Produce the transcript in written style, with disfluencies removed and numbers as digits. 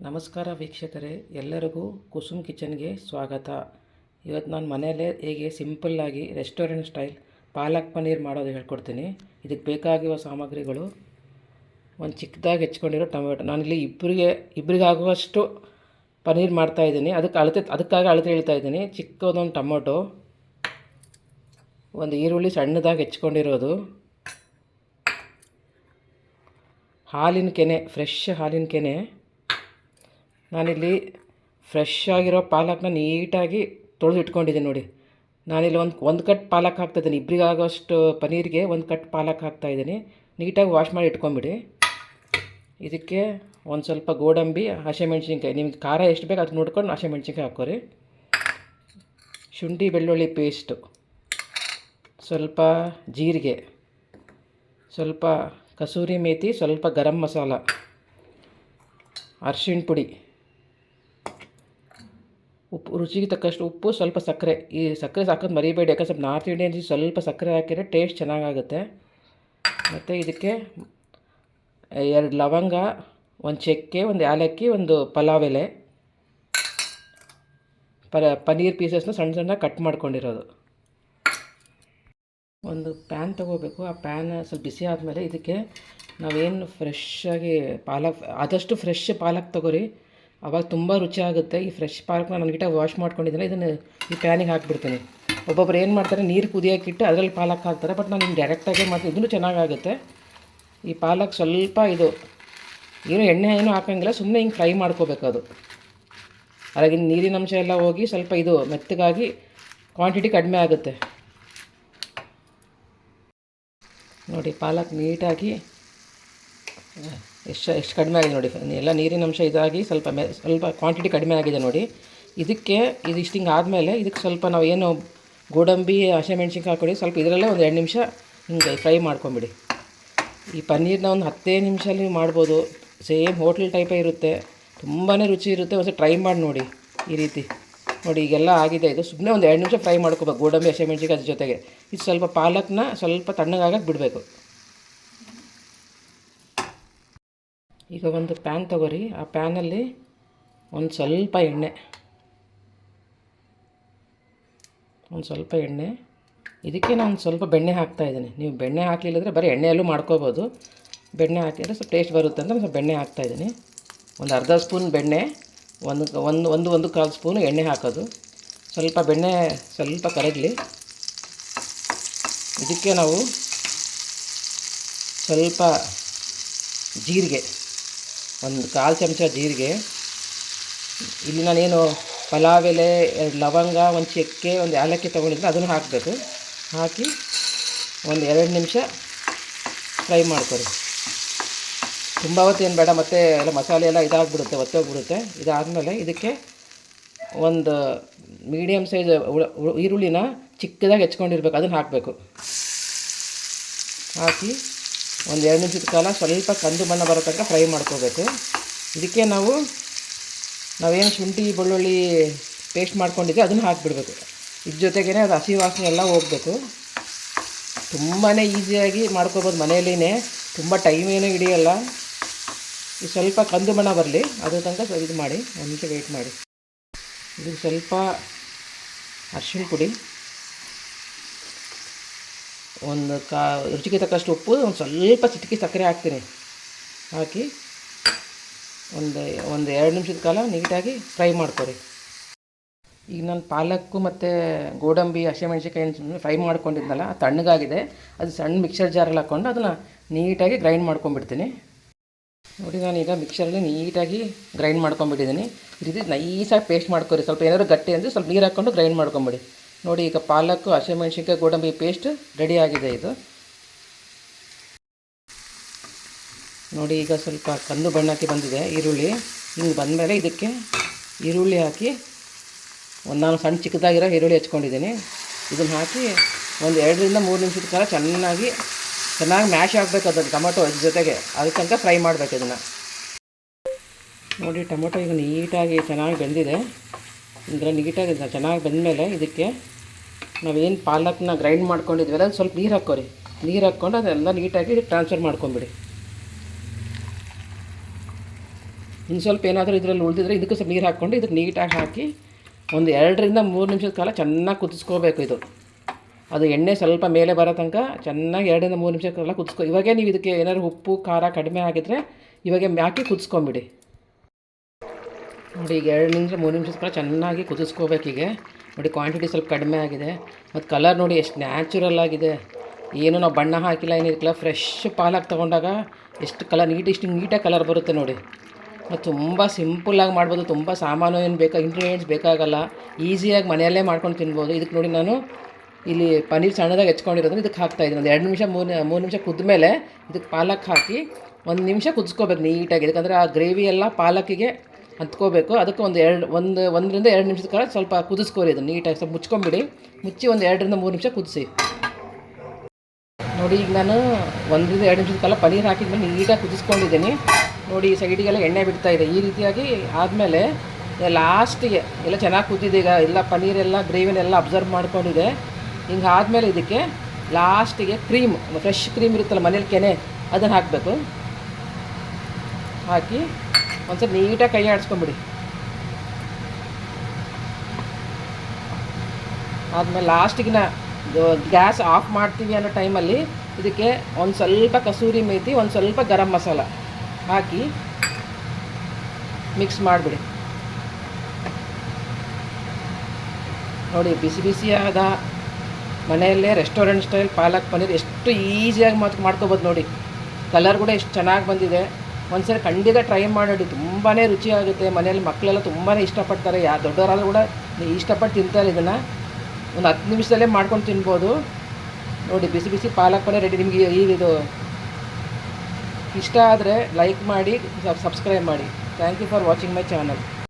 ನಮಸ್ಕಾರ ವೀಕ್ಷಕರೇ, ಎಲ್ಲರಿಗೂ ಕುಸುಮ್ ಕಿಚನ್ಗೆ ಸ್ವಾಗತ. ಇವತ್ತು ನಾನು ಮನೆಯಲ್ಲೇ ಹೇಗೆ ಸಿಂಪಲ್ಲಾಗಿ ರೆಸ್ಟೋರೆಂಟ್ ಸ್ಟೈಲ್ ಪಾಲಕ್ ಪನ್ನೀರ್ ಮಾಡೋದು ಹೇಳ್ಕೊಡ್ತೀನಿ. ಇದಕ್ಕೆ ಬೇಕಾಗಿರುವ ಸಾಮಗ್ರಿಗಳು: ಒಂದು ಚಿಕ್ಕದಾಗಿ ಹೆಚ್ಕೊಂಡಿರೋ ಟೊಮೆಟೊ. ನಾನಿಲ್ಲಿ ಇಬ್ಬರಿಗಾಗುವಷ್ಟು ಪನ್ನೀರ್ ಮಾಡ್ತಾಯಿದ್ದೀನಿ. ಅದಕ್ಕಾಗಿ ಅಳತೆ ಹೇಳ್ತಾಯಿದ್ದೀನಿ. ಚಿಕ್ಕದೊಂದು ಟೊಮೊಟೊ, ಒಂದು ಈರುಳ್ಳಿ ಸಣ್ಣದಾಗಿ ಹೆಚ್ಕೊಂಡಿರೋದು, ಹಾಲಿನ ಕೆನೆ, ಫ್ರೆಶ್ ಹಾಲಿನ ಕೆನೆ. ನಾನಿಲ್ಲಿ ಫ್ರೆಶ್ ಆಗಿರೋ ಪಾಲಕ್ನ ನೀಟಾಗಿ ತೊಳೆದು ಇಟ್ಕೊಂಡಿದ್ದೀನಿ ನೋಡಿ. ನಾನಿಲ್ಲಿ ಒಂದು ಕಟ್ ಪಾಲಕ್ ಹಾಕ್ತಾಯಿದ್ದೀನಿ. ಇಬ್ಬರಿಗಾಗೋಷ್ಟು ಪನ್ನೀರಿಗೆ ಒಂದು ಕಟ್ ಪಾಲಕ್ ಹಾಕ್ತಾಯಿದ್ದೀನಿ. ನೀಟಾಗಿ ವಾಶ್ ಮಾಡಿ ಇಟ್ಕೊಂಬಿಡಿ. ಇದಕ್ಕೆ ಒಂದು ಸ್ವಲ್ಪ ಗೋಡಂಬಿ, ಹಸಿಮೆಣ್ಸಿನ್ಕಾಯಿ, ನಿಮ್ಗೆ ಖಾರ ಎಷ್ಟು ಬೇಕು ಅದು ನೋಡ್ಕೊಂಡು ಹಸಿಮೆಣ್ಸಿನ್ಕಾಯಿ ಹಾಕೋರಿ. ಶುಂಠಿ ಬೆಳ್ಳುಳ್ಳಿ ಪೇಸ್ಟು, ಸ್ವಲ್ಪ ಜೀರಿಗೆ, ಸ್ವಲ್ಪ ಕಸೂರಿ ಮೇಥಿ, ಸ್ವಲ್ಪ ಗರಂ ಮಸಾಲ, ಅರಿಶಿಣ ಪುಡಿ, ಉಪ್ಪು, ರುಚಿಗೆ ತಕ್ಕಷ್ಟು ಉಪ್ಪು, ಸ್ವಲ್ಪ ಸಕ್ಕರೆ. ಈ ಸಕ್ಕರೆ ಸಾಕೋದು ಮರಿಬೇಡಿ, ಯಾಕಂದ್ರೆ ಸ್ವಲ್ಪ ನಾರ್ತ್ ಇಂಡಿಯನ್ಸ್ ಸ್ವಲ್ಪ ಸಕ್ಕರೆ ಹಾಕಿದರೆ ಟೇಸ್ಟ್ ಚೆನ್ನಾಗಾಗುತ್ತೆ. ಮತ್ತು ಇದಕ್ಕೆ 2 ಲವಂಗ, ಒಂದು ಚಕ್ಕೆ, ಒಂದು ಏಲಕ್ಕಿ, ಒಂದು ಪಲಾವ್ ಎಲೆ, ಪನ್ನೀರ್ ಪೀಸಸ್ನ ಸಣ್ಣ ಸಣ್ಣ ಕಟ್ ಮಾಡ್ಕೊಂಡಿರೋದು. ಒಂದು ಪ್ಯಾನ್ ತೊಗೋಬೇಕು. ಆ ಪ್ಯಾನ್ ಸ್ವಲ್ಪ ಬಿಸಿ ಆದಮೇಲೆ ಇದಕ್ಕೆ ನಾವೇನು ಫ್ರೆಶ್ಶಾಗಿ ಆದಷ್ಟು ಫ್ರೆಶ್ ಪಾಲಕ್ ತೊಗೊರಿ, ಆವಾಗ ತುಂಬ ರುಚಿ ಆಗುತ್ತೆ. ಈ ಫ್ರೆಶ್ ಪಾಲಕ್ನ ನಾನು ನೀಟಾಗಿ ವಾಶ್ ಮಾಡ್ಕೊಂಡಿದ್ದೀನಿ. ಇದನ್ನು ಈ ಪ್ಯಾನಿಗೆ ಹಾಕಿಬಿಡ್ತೀನಿ. ಒಬ್ಬೊಬ್ರು ಏನು ಮಾಡ್ತಾರೆ, ನೀರು ಕುದಿಯೋಕ್ಕಿಟ್ಟು ಅದರಲ್ಲಿ ಪಾಲಕ್ ಹಾಕ್ತಾರೆ. ಬಟ್ ನಾನು ಡೈರೆಕ್ಟಾಗಿ ಮಾಡ್ತೀನಿ, ಇದೂ ಚೆನ್ನಾಗಾಗುತ್ತೆ. ಈ ಪಾಲಕ್ ಸ್ವಲ್ಪ ಎಣ್ಣೆ ಏನೂ ಹಾಕೋಂಗಿಲ್ಲ, ಸುಮ್ಮನೆ ಹಿಂಗೆ ಫ್ರೈ ಮಾಡ್ಕೋಬೇಕು. ಅದು ಅದಾಗಿನ ನೀರಿನ ಅಂಶ ಎಲ್ಲ ಹೋಗಿ ಸ್ವಲ್ಪ ಮೆತ್ತಗಾಗಿ ಕ್ವಾಂಟಿಟಿ ಕಡಿಮೆ ಆಗುತ್ತೆ ನೋಡಿ. ಪಾಲಕ್ ನೀಟಾಗಿ ಎಷ್ಟು ಕಡಿಮೆ ಆಗಿದೆ ನೋಡಿ. ಎಲ್ಲ ನೀರಿನ ಅಂಶ ಇದಾಗಿ ಸ್ವಲ್ಪ ಕ್ವಾಂಟಿಟಿ ಕಡಿಮೆ ಆಗಿದೆ ನೋಡಿ. ಇದಿಷ್ಟು ಹಿಂಗೆ ಆದಮೇಲೆ ಇದಕ್ಕೆ ಸ್ವಲ್ಪ ನಾವು ಏನು ಗೋಡಂಬಿ, ಹಸಿಮೆಣ್ಸಿನ್ಕಾಯಿ ಹಾಕ್ಕೊಡಿ. ಸ್ವಲ್ಪ ಇದರಲ್ಲೇ ಒಂದು 2 ನಿಮಿಷ ಹಿಂಗೆ ಫ್ರೈ ಮಾಡ್ಕೊಂಬಿಡಿ. ಈ ಪನ್ನೀರ್ನ ಒಂದು 10 ನಿಮಿಷದಲ್ಲಿ ಮಾಡ್ಬೋದು. ಸೇಮ್ ಹೋಟ್ಲ್ ಟೈಪೇ ಇರುತ್ತೆ, ತುಂಬಾ ರುಚಿ ಇರುತ್ತೆ. ಒಂದು ಟ್ರೈ ಮಾಡಿ ನೋಡಿ. ಈ ರೀತಿ ನೋಡಿ, ಈಗೆಲ್ಲ ಆಗಿದೆ. ಇದು ಸುಮ್ಮನೆ ಒಂದು 2 ನಿಮಿಷ ಫ್ರೈ ಮಾಡ್ಕೋಬೇಕು, ಗೋಡಂಬಿ, ಹಸಿಮೆಣ್ಸಿನ್ಕಾಯಿ ಅದ್ರ ಜೊತೆಗೆ. ಇದು ಸ್ವಲ್ಪ ಪಾಲಕ್ನ ಸ್ವಲ್ಪ ತಣ್ಣಗಾಗಕ್ಕೆ ಬಿಡಬೇಕು. ಈಗ ಒಂದು ಪ್ಯಾನ್ ತೊಗೊರಿ. ಆ ಪ್ಯಾನಲ್ಲಿ ಒಂದು ಸ್ವಲ್ಪ ಎಣ್ಣೆ, ಇದಕ್ಕೆ ನಾನು ಸ್ವಲ್ಪ ಬೆಣ್ಣೆ ಹಾಕ್ತಾಯಿದ್ದೀನಿ. ನೀವು ಬೆಣ್ಣೆ ಹಾಕಲಿಲ್ಲದ್ರೆ ಬರೀ ಎಣ್ಣೆಯಲ್ಲೂ ಮಾಡ್ಕೋಬೋದು. ಬೆಣ್ಣೆ ಹಾಕಿದರೆ ಸ್ವಲ್ಪ ಟೇಸ್ಟ್ ಬರುತ್ತೆ ಅಂತ ಸ್ವಲ್ಪ ಬೆಣ್ಣೆ ಹಾಕ್ತಾಯಿದ್ದೀನಿ. ಒಂದು ಅರ್ಧ ಸ್ಪೂನ್ ಬೆಣ್ಣೆ, ಒಂದು ಕಾಲು ಸ್ಪೂನು ಎಣ್ಣೆ ಹಾಕೋದು. ಸ್ವಲ್ಪ ಬೆಣ್ಣೆ ಸ್ವಲ್ಪ ಕರಗಲಿ. ಇದಕ್ಕೆ ನಾವು ಸ್ವಲ್ಪ ಜೀರಿಗೆ, ಒಂದು 1/4 ಚಮಚ ಜೀರಿಗೆ. ಇಲ್ಲಿ ನಾನೇನು ಪಲಾವ್ ಎಲೆ, 2 ಲವಂಗ, ಒಂದು ಚಕ್ಕೆ, ಒಂದು ಏಲಕ್ಕಿ ತೊಗೊಂಡಿದ್ರೆ ಅದನ್ನು ಹಾಕಬೇಕು. ಹಾಕಿ ಒಂದು 2 ನಿಮಿಷ ಫ್ರೈ ಮಾಡ್ಕೊರಿ. ತುಂಬ ಹೊತ್ತೇನು ಬೇಡ, ಮತ್ತು ಎಲ್ಲ ಮಸಾಲೆ ಎಲ್ಲ ಇದಾಗಿಬಿಡುತ್ತೆ, ಒತ್ತೋಗ್ಬಿಡುತ್ತೆ. ಇದಾದಮೇಲೆ ಇದಕ್ಕೆ ಒಂದು ಮೀಡಿಯಮ್ ಸೈಜ್ ಈರುಳ್ಳಿನ ಚಿಕ್ಕದಾಗಿ ಹೆಚ್ಕೊಂಡಿರ್ಬೇಕು, ಅದನ್ನು ಹಾಕಬೇಕು. ಹಾಕಿ ಒಂದು 2 ನಿಮಿಷದ ಕಾಲ ಸ್ವಲ್ಪ ಕಂದು ಬಣ್ಣ ಬರೋ ತನಕ ಫ್ರೈ ಮಾಡ್ಕೋಬೇಕು. ಇದಕ್ಕೆ ನಾವೇನು ಶುಂಠಿ ಬೆಳ್ಳುಳ್ಳಿ ಪೇಸ್ಟ್ ಮಾಡ್ಕೊಂಡಿದ್ದೆ ಅದನ್ನು ಹಾಕಿಬಿಡ್ಬೇಕು. ಇದ್ರ ಜೊತೆಗೇ ಅದು ಹಸಿ ವಾಸನೆ ಎಲ್ಲ ಹೋಗಬೇಕು. ತುಂಬಾ ಈಸಿಯಾಗಿ ಮಾಡ್ಕೋಬೋದು ಮನೆಯಲ್ಲೇ, ತುಂಬ ಟೈಮ್ ಏನೂ ಹಿಡಿಯಲ್ಲ. ಇದು ಸ್ವಲ್ಪ ಕಂದು ಬಣ್ಣ ಬರಲಿ, ಅದ್ರ ತನಕ ಇದು ಮಾಡಿ, 1 ನಿಮಿಷ ವೆಯ್ಟ್ ಮಾಡಿ. ಇದು ಸ್ವಲ್ಪ ಅರಿಶಿಣ ಪುಡಿ, ಒಂದು ರುಚಿಗೆ ತಕ್ಕಷ್ಟು ಉಪ್ಪು, ಒಂದು ಸ್ವಲ್ಪ ಚಿಟಿಕೆ ಸಕ್ಕರೆ ಹಾಕ್ತೀನಿ. ಹಾಕಿ ಒಂದು 2 ನಿಮಿಷದ ಕಾಲ ನೀಟಾಗಿ ಫ್ರೈ ಮಾಡ್ಕೊರಿ. ಈಗ ನಾನು ಪಾಲಕ್ಕು ಮತ್ತು ಗೋಡಂಬಿ, ಹಸಿಮೆಣ್ಸಿನ್ಕಾಯಿ ಫ್ರೈ ಮಾಡ್ಕೊಂಡಿದ್ನಲ್ಲ, ಅದು ತಣ್ಣಗಾಗಿದೆ. ಅದು ಸಣ್ಣ ಮಿಕ್ಸರ್ ಜಾರಲ್ಲಿ ಹಾಕ್ಕೊಂಡು ಅದನ್ನು ನೀಟಾಗಿ ಗ್ರೈಂಡ್ ಮಾಡ್ಕೊಂಡ್ಬಿಡ್ತೀನಿ ನೋಡಿ. ನಾನೀಗ ಮಿಕ್ಸರಲ್ಲಿ ನೀಟಾಗಿ ಗ್ರೈಂಡ್ ಮಾಡ್ಕೊಂಡ್ಬಿಟ್ಟಿದ್ದೀನಿ. ಈ ರೀತಿ ನೈಸಾಗಿ ಪೇಸ್ಟ್ ಮಾಡ್ಕೊರಿ. ಸ್ವಲ್ಪ ಏನಾದರೂ ಗಟ್ಟಿ ಅಂದರೆ ಸ್ವಲ್ಪ ನೀರು ಹಾಕ್ಕೊಂಡು ಗ್ರೈಂಡ್ ಮಾಡ್ಕೊಂಬಿಡಿ ನೋಡಿ. ಈಗ ಪಾಲಕ್ಕು, ಹಸಿಮೆಣ್ಸಿನ್ಕಾಯಿ, ಗೋಡಂಬಿ ಪೇಸ್ಟ್ ರೆಡಿ ಆಗಿದೆ. ಇದು ನೋಡಿ, ಈಗ ಸ್ವಲ್ಪ ಕಂದು ಬಣ್ಣಕ್ಕೆ ಬಂದಿದೆ ಈರುಳ್ಳಿ. ಹಿಂಗೆ ಬಂದಮೇಲೆ ಇದಕ್ಕೆ ಈರುಳ್ಳಿ ಹಾಕಿ, ನಾನು ಸಣ್ಣ ಚಿಕ್ಕದಾಗಿರೋ ಈರುಳ್ಳಿ ಹೆಚ್ಕೊಂಡಿದ್ದೀನಿ. ಇದನ್ನು ಹಾಕಿ ಒಂದು 2 ರಿಂದ 3 ನಿಮಿಷದ ಕಾಲ ಚೆನ್ನಾಗಿ ಮ್ಯಾಶ್ ಆಗಬೇಕು. ಅದನ್ನು ಟೊಮೊಟೊ ಜೊತೆಗೆ ಅದ್ರ ತನಕ ಫ್ರೈ ಮಾಡಬೇಕು ಇದನ್ನು ನೋಡಿ. ಟೊಮೊಟೊ ಈಗ ನೀಟಾಗಿ ಚೆನ್ನಾಗಿ ಬೆಂದಿದೆ. ಇದರ ನೀಟಾಗಿ ಚೆನ್ನಾಗಿ ಬೆಂದಮೇಲೆ ಇದಕ್ಕೆ ನಾವೇನು ಪಾಲಕ್ನ ಗ್ರೈಂಡ್ ಮಾಡ್ಕೊಂಡಿದ್ವಲ್ಲ, ಅದು ಸ್ವಲ್ಪ ನೀರು ಹಾಕ್ಕೊರಿ. ನೀರು ಹಾಕ್ಕೊಂಡು ಅದೆಲ್ಲ ನೀಟಾಗಿ ಟ್ರಾನ್ಸ್ಫರ್ ಮಾಡ್ಕೊಂಬಿಡಿ. ಇನ್ನು ಸ್ವಲ್ಪ ಏನಾದರೂ ಇದರಲ್ಲಿ ಉಳಿದಿದ್ರೆ ಇದಕ್ಕೂ ಸ್ವಲ್ಪ ನೀರು ಹಾಕ್ಕೊಂಡು ಇದಕ್ಕೆ ನೀಟಾಗಿ ಹಾಕಿ ಒಂದು 2-3 ನಿಮಿಷದ ಕಾಲ ಚೆನ್ನಾಗಿ ಕುದಿಸ್ಕೋಬೇಕು. ಇದು ಅದು ಎಣ್ಣೆ ಸ್ವಲ್ಪ ಮೇಲೆ ಬರೋ ತನಕ ಚೆನ್ನಾಗಿ 2-3 ನಿಮಿಷದ ಕಾಲ ಇವಾಗೇ ನೀವು ಇದಕ್ಕೆ ಏನಾದ್ರು ಉಪ್ಪು ಖಾರ ಕಡಿಮೆ ಆಗಿದ್ದರೆ ಇವಾಗೆ ಹಾಕಿ ಕುದಿಸ್ಕೊಂಬಿಡಿ. ನೋಡಿ ಈಗ 2-3 ನಿಮಿಷದ ಕಾಲ ಚೆನ್ನಾಗಿ ಕುದಿಸ್ಕೋಬೇಕೀಗೆ. ನೋಡಿ ಕ್ವಾಂಟಿಟಿ ಸ್ವಲ್ಪ ಕಡಿಮೆ ಆಗಿದೆ ಮತ್ತು ಕಲರ್ ನೋಡಿ ಎಷ್ಟು ನ್ಯಾಚುರಲ್ ಆಗಿದೆ. ಏನು ನಾವು ಬಣ್ಣ ಹಾಕಿಲ್ಲ ಏನಿರಲಿಲ್ಲ. ಫ್ರೆಶ್ ಪಾಲಕ್ ತೊಗೊಂಡಾಗ ಎಷ್ಟು ಕಲರ್ ಇಷ್ಟು ನೀಟಾಗಿ ಕಲರ್ ಬರುತ್ತೆ ನೋಡಿ. ಮತ್ತು ತುಂಬ ಸಿಂಪಲ್ಲಾಗಿ ಮಾಡ್ಬೋದು. ತುಂಬ ಸಾಮಾನು ಏನು ಇಂಗ್ರೀಡಿಯೆಂಟ್ಸ್ ಬೇಕಾಗಲ್ಲ. ಈಸಿಯಾಗಿ ಮನೆಯಲ್ಲೇ ಮಾಡ್ಕೊಂಡು ತಿನ್ಬೋದು. ಇದಕ್ಕೆ ನೋಡಿ ನಾನು ಇಲ್ಲಿ ಪನ್ನೀರ್ ಸಣ್ಣದಾಗಿ ಹೆಚ್ಕೊಂಡಿರೋದು ಇದಕ್ಕೆ ಹಾಕ್ತಾಯಿದ್ದೀನಿ. ಒಂದು 2 ನಿಮಿಷ 3 ನಿಮಿಷ ಕುದ್ಮೇಲೆ ಇದಕ್ಕೆ ಪಾಲಕ್ ಹಾಕಿ 1 ನಿಮಿಷ ಕುದಿಸ್ಕೋಬೇಕು ನೀಟಾಗಿ. ಯಾಕಂದರೆ ಆ ಗ್ರೇವಿ ಎಲ್ಲ ಪಾಲಕ್ಕಿಗೆ ಹತ್ಕೋಬೇಕು. ಅದಕ್ಕೆ 1-2 ನಿಮಿಷದ ಕಾಲ ಸ್ವಲ್ಪ ಕುದಿಸ್ಕೋರಿ. ಇದು ನೀಟಾಗಿ ಸ್ವಲ್ಪ ಮುಚ್ಕೊಂಬಿಡಿ. ಮುಚ್ಚಿ 1-2-3 ನಿಮಿಷ ಕುದಿಸಿ. ನೋಡಿ ಈಗ ನಾನು 1-2 ನಿಮಿಷದ ಕಾಲ ಪನ್ನೀರ್ ಹಾಕಿದ್ಮೇಲೆ ನೀಟಾಗಿ ಕುದಿಸ್ಕೊಂಡಿದ್ದೀನಿ. ನೋಡಿ ಈ ಸೈಡಿಗೆಲ್ಲ ಎಣ್ಣೆ ಬಿಡ್ತಾಯಿದೆ. ಈ ರೀತಿಯಾಗಿ ಆದಮೇಲೆ ಲಾಸ್ಟಿಗೆ ಎಲ್ಲ ಚೆನ್ನಾಗಿ ಕುದ್ದಿದೆ. ಈಗ ಎಲ್ಲ ಪನ್ನೀರೆಲ್ಲ ಗ್ರೇವಿನೆಲ್ಲ ಅಬ್ಸರ್ವ್ ಮಾಡ್ಕೊಂಡಿದೆ. ಹಿಂಗೆ ಆದಮೇಲೆ ಇದಕ್ಕೆ ಲಾಸ್ಟಿಗೆ ಕ್ರೀಮ್, ಫ್ರೆಶ್ ಕ್ರೀಮ್ ಇರುತ್ತಲ್ಲ ಮನೇಲಿ ಕೆನೆ, ಅದನ್ನು ಹಾಕಬೇಕು. ಹಾಕಿ ಒಂದು ಸ್ವಲ್ಪ ನೀಟಾಗಿ ಕೈ ಆಡಿಸ್ಕೊಂಬಿಡಿ. ಆದಮೇಲೆ ಲಾಸ್ಟಿಗಿನ ಗ್ಯಾಸ್ ಆಫ್ ಮಾಡ್ತೀವಿ ಅನ್ನೋ ಟೈಮಲ್ಲಿ ಇದಕ್ಕೆ ಒಂದು ಸ್ವಲ್ಪ ಕಸೂರಿ ಮೇಥಿ, ಒಂದು ಸ್ವಲ್ಪ ಗರಂ ಮಸಾಲ ಹಾಕಿ ಮಿಕ್ಸ್ ಮಾಡಿಬಿಡಿ. ನೋಡಿ ಬಿಸಿ ಬಿಸಿಯಾದ ಮನೆಯಲ್ಲೇ ರೆಸ್ಟೋರೆಂಟ್ ಸ್ಟೈಲ್ ಪಾಲಕ್ ಪನ್ನೀರ್ ಎಷ್ಟು ಈಸಿಯಾಗಿ ಮಾಡ್ಕೋಬೋದು ನೋಡಿ. ಕಲರ್ ಕೂಡ ಎಷ್ಟು ಚೆನ್ನಾಗಿ ಬಂದಿದೆ. ಒಂದ್ಸರಿ ಖಂಡಿತ ಟ್ರೈ ಮಾಡಿ. ತುಂಬಾ ರುಚಿಯಾಗುತ್ತೆ. ಮನೆಯಲ್ಲಿ ಮಕ್ಕಳೆಲ್ಲ ತುಂಬಾ ಇಷ್ಟಪಡ್ತಾರೆ. ದೊಡ್ಡವರಾದರೂ ಕೂಡ ಇಷ್ಟಪಟ್ಟು ತಿಂತಾರೆ. ಇದನ್ನು ಒಂದು 10 ನಿಮಿಷದಲ್ಲೇ ಮಾಡ್ಕೊಂಡು ತಿನ್ಬೋದು ನೋಡಿ. ಬಿಸಿ ಬಿಸಿ ಪಾಲಕ್ ಪನ್ನೀರ್ ರೆಡಿ. ನಿಮಗೆ ಇದು ಇಷ್ಟ ಆದರೆ ಲೈಕ್ ಮಾಡಿ, ಸಬ್ಸ್ಕ್ರೈಬ್ ಮಾಡಿ. Thank you for watching my channel.